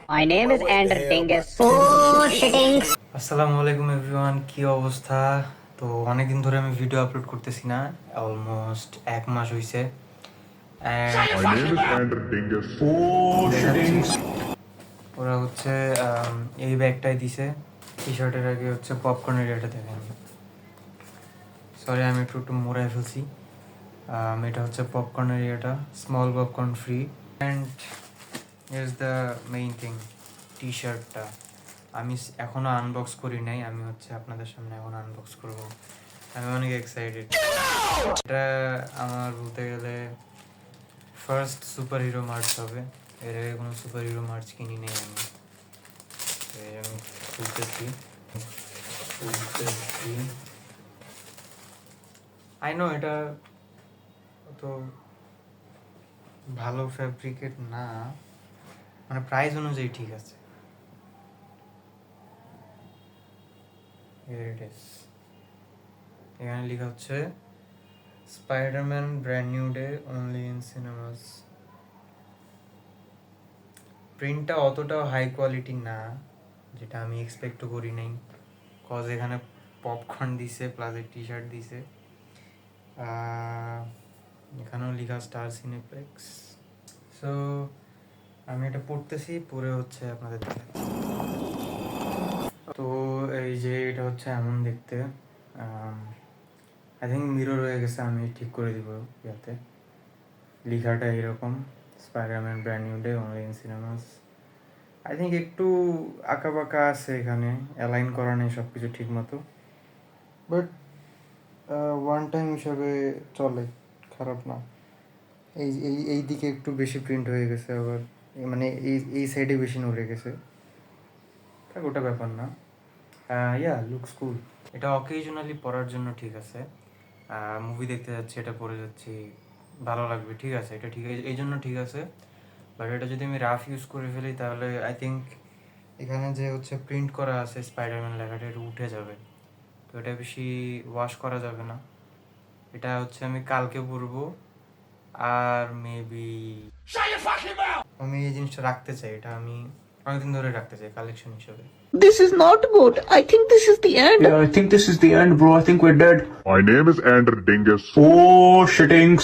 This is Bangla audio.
My name is Andrew Dingus. আসসালামু আলাইকুম এভরিওয়ান, কি অবস্থা? তো অনেকদিন ধরে আমি ভিডিও আপলোড করতেছি না, অলমোস্ট 1 মাস হয়েছে। My name is Andrew Dingus. ওরা হচ্ছে এই ব্যাগটাই দিছে। টি শার্টের আগে হচ্ছে পপকর্নের এটা দেখেন, সরি আমি একটু একটু মোড়ায় ফেলছি। এটা হচ্ছে পপকর্নের এটা, small popcorn free. And is the main thing, T শার্টটা আমি এখনও আনবক্স করি নাই, আমি হচ্ছে আপনাদের সামনে এখন আনবক্স করব। আমি অনেক এক্সাইটেড। এটা আমার বলতে গেলে ফার্স্ট সুপার হিরো মার্চ হবে। এর আগে কোনো সুপার হিরো মার্চ কিনি নেই আমি। আমি খুলতেছি। আই নো এটা তো ভালো ফ্যাব্রিকেট না, মানে প্রাইস অনুযায়ী ঠিক আছে। Here it is. এখানে লেখা হচ্ছে Spiderman brand new day only in cinemas. প্রিন্টটা অতটাও হাই কোয়ালিটি না, যেটা আমি এক্সপেক্টও করি নাই, কজ এখানে পপকর্ন দিছে প্লাস এক টি শার্ট দিছে। এখানেও লেখা স্টার সিনেপ্লেক্স। সো আমি এটা পড়তেছি, পরে হচ্ছে আপনাদের দেখাচ্ছি। তো এই যে এটা হচ্ছে এমন দেখতে, আই থিঙ্ক মিরর হয়ে গেছে, আমি ঠিক করে দিব ইয়াতে। লেখাটা এরকম, Spiderman brand new day only in cinemas. I think একটু আঁকা বাঁকা আছে, এখানে অ্যালাইন করা নেই সব কিছু ঠিক মতো, বাট ওয়ান টাইম হিসাবে চলে, খারাপ না। এই এই এই দিকে একটু বেশি প্রিন্ট হয়ে গেছে, আবার মানে এই সাইডে বেশি নড়ে গেছে, থাক ওটা ব্যাপার না। ইয়া লুকস কুল। এটা অকেজনালি পরার জন্য ঠিক আছে, মুভি দেখতে যাচ্ছি এটা পরে যাচ্ছি, ভালো লাগবে, ঠিক আছে, এটা ঠিক আছে, এই জন্য ঠিক আছে। বাট এটা যদি আমি রাফ ইউজ করে ফেলি তাহলে আই থিঙ্ক এখানে যে হচ্ছে প্রিন্ট করা আছে স্পাইডারম্যান লেখাটা, এটা উঠে যাবে। তো এটা বেশি ওয়াশ করা যাবে না। এটা হচ্ছে আমি কালকে পরবো, আর মেবি আমি এই জিনিসটা রাখতে চাই, এটা আমি অনেকদিন ধরে রাখতে চাই কালেকশন হিসেবে। This is not good. I think this is the end. Yeah, I think this is the end, bro. I think we're dead. My name is Andrew Dingus. Oh, shittings.